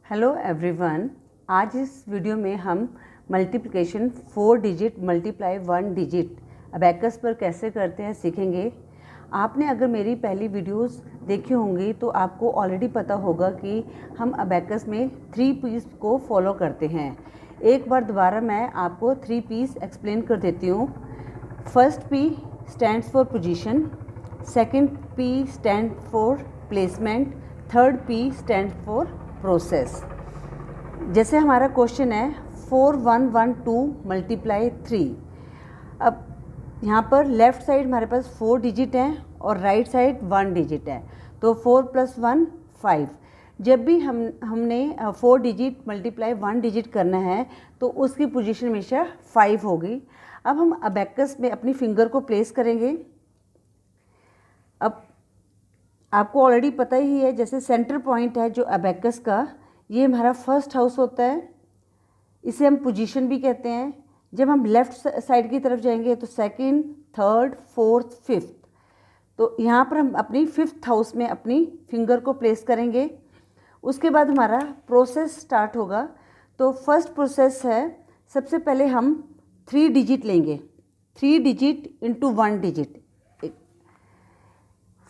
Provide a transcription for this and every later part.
Hello everyone, आज इस video में हम multiplication 4 digit multiply 1 digit abacus पर कैसे करते हैं सीखेंगे। आपने अगर मेरी पहली वीडियोस देखी होंगी तो आपको ऑलरेडी पता होगा कि हम अबैकस में 3 पीस को फॉलो करते हैं। एक बार दोबारा मैं आपको 3 पीस एक्सप्लेन कर देती हूँ। First P stands for position, second P stand for placement, third P stand for process. जैसे हमारा क्वेश्चन है 4112 मल्टीप्लाई 3। अब यहाँ पर लेफ़्ट साइड हमारे पास 4 डिजिट हैं और राइट साइड 1 डिजिट है, तो 4 + 1 5। जब भी हमने 4 डिजिट मल्टीप्लाई 1 डिजिट करना है तो उसकी पोजीशन हमेशा 5 होगी। अब हम अबैकस में अपनी फिंगर को प्लेस करेंगे। अब आपको ऑलरेडी पता ही है, जैसे सेंटर पॉइंट है जो अबैकस का, ये हमारा फर्स्ट हाउस होता है, इसे हम पोजीशन भी कहते हैं। जब हम लेफ़्ट साइड की तरफ जाएंगे तो सेकंड, थर्ड, फोर्थ, फिफ्थ, तो यहाँ पर हम अपनी 5th हाउस में अपनी फिंगर को प्लेस करेंगे। उसके बाद हमारा प्रोसेस स्टार्ट होगा। तो फर्स्ट प्रोसेस है, सबसे पहले हम 3 डिजिट लेंगे, 3 डिजिट इंटू 1 डिजिट,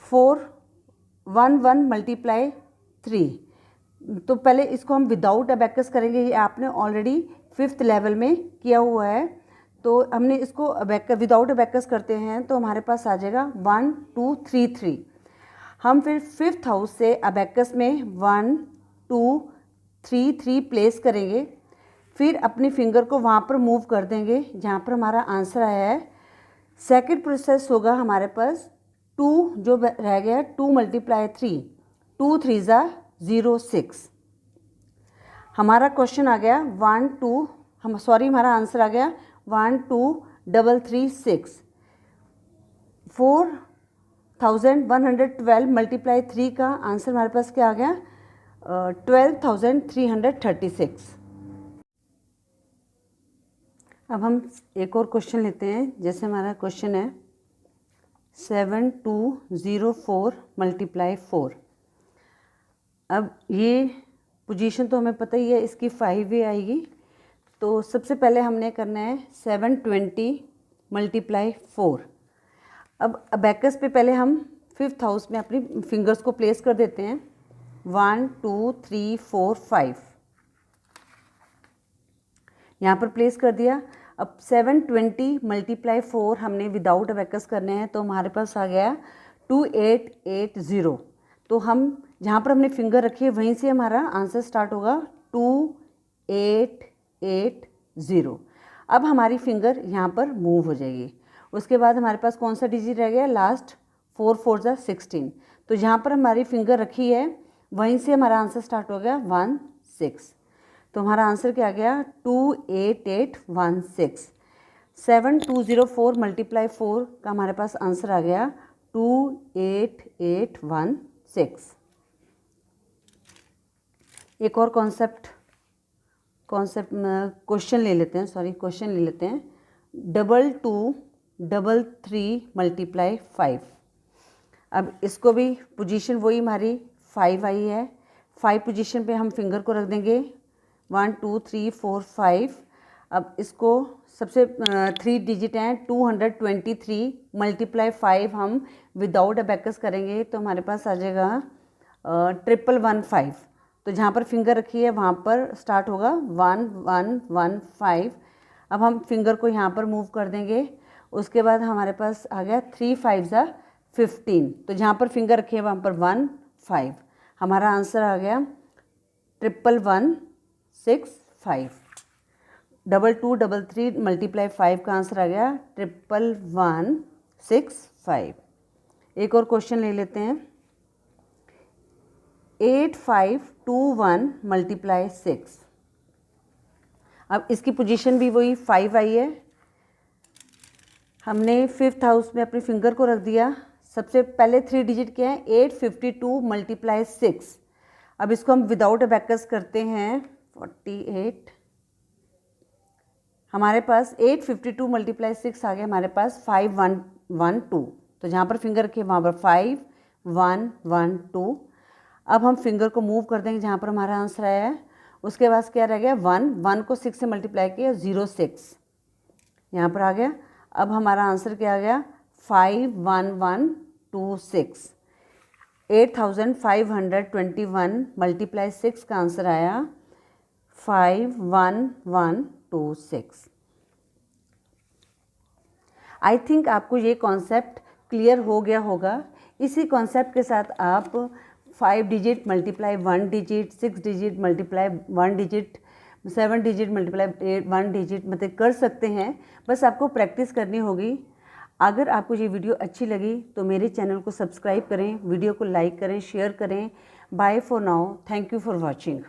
4 1 1 मल्टीप्लाई 3। तो पहले इसको हम विदाउट अबैकस करेंगे। ये आपने ऑलरेडी 5th लेवल में किया हुआ है, तो हमने इसको विदाउट अबैकस करते हैं तो हमारे पास आ जाएगा 1 2 3 3। हम फिर 5th हाउस से अबैकस में 1 2 3 3 प्लेस करेंगे। फिर अपनी फिंगर को वहाँ पर मूव कर देंगे जहाँ पर हमारा आंसर आया है। सेकंड प्रोसेस होगा हमारे पास 2 जो रह गया 2 मल्टीप्लाई 3, 2 3 0 6। हमारा क्वेश्चन आ गया 1 2 हमारा आंसर आ गया 1 2 3 3 6। 4112 मल्टीप्लाई 3 का आंसर हमारे पास क्या आ गया, 12,336। अब हम एक और क्वेश्चन लेते हैं। जैसे हमारा क्वेश्चन है 7204 मल्टीप्लाई 4। अब ये पोजीशन तो हमें पता ही है, इसकी 5 वे आएगी। तो सबसे पहले हमने करना है 720 मल्टीप्लाई 4। अब अबैकस पे पहले हम 5th हाउस में अपनी फिंगर्स को प्लेस कर देते हैं। 1 2 3 4 5 यहाँ पर प्लेस कर दिया। अब 720 मल्टीप्लाई 4 हमने विदाउट अबैकस करने हैं, तो हमारे पास आ गया 2880। तो हम जहाँ पर हमने फिंगर रखी है वहीं से हमारा आंसर स्टार्ट होगा 2880। अब हमारी फिंगर यहाँ पर मूव हो जाएगी। उसके बाद हमारे पास कौन सा डिजिट रह गया, लास्ट 4 4 16। तो जहाँ पर हमारी फिंगर रखी है वहीं से हमारा आंसर स्टार्ट हो गया 16। तो हमारा आंसर क्या आ गया, 28816। 7204 मल्टीप्लाई 4 का हमारे पास आंसर आ गया 28816। एक और क्वेश्चन ले लेते हैं, क्वेश्चन ले लेते हैं 2233 मल्टीप्लाई 5। अब इसको भी पोजीशन वही हमारी 5 आई है। 5 पोजीशन पे हम फिंगर को रख देंगे, 1 2 3 4 5। अब इसको सबसे 3 डिजिट हैं, 223 मल्टीप्लाई 5 हम विदाउट अबैकस करेंगे तो हमारे पास आ जाएगा 1115। तो जहाँ पर फिंगर रखी है वहाँ पर स्टार्ट होगा 1115। अब हम फिंगर को यहाँ पर मूव कर देंगे। उसके बाद हमारे पास आ गया 3 5 15। तो जहाँ पर फिंगर रखी है वहाँ पर 1 5। हमारा आंसर आ गया 1115। 2233 मल्टीप्लाई 5 का आंसर आ गया 1165। एक और क्वेश्चन ले लेते हैं 8521 मल्टीप्लाई 6। अब इसकी पोजीशन भी वही 5 आई है। हमने 5th हाउस में अपनी फिंगर को रख दिया। सबसे पहले 3 डिजिट क्या है, 852 मल्टीप्लाई 6। अब इसको हम विदाउट अबैकस करते हैं 48। हमारे पास 852 मल्टीप्लाई 6 आ गया हमारे पास 5112। तो जहाँ पर फिंगर रखिए वहाँ पर 5112। अब हम फिंगर को मूव कर देंगे जहाँ पर हमारा आंसर आया है। उसके बाद क्या रह गया 1 को 6 से मल्टीप्लाई किया 06 यहाँ पर आ गया। अब हमारा आंसर क्या आ गया 51126। 8521 मल्टीप्लाई 6 का आंसर आया 51126। आई थिंक आपको ये कॉन्सेप्ट क्लियर हो गया होगा। इसी कॉन्सेप्ट के साथ आप 5 digit multiply 1 digit, 6 digit multiply 1 digit, 7 digit multiply 1 digit मतलब कर सकते हैं। बस आपको प्रैक्टिस करनी होगी। अगर आपको ये वीडियो अच्छी लगी तो मेरे चैनल को सब्सक्राइब करें, वीडियो को लाइक करें, शेयर करें। Bye for now, thank you for watching.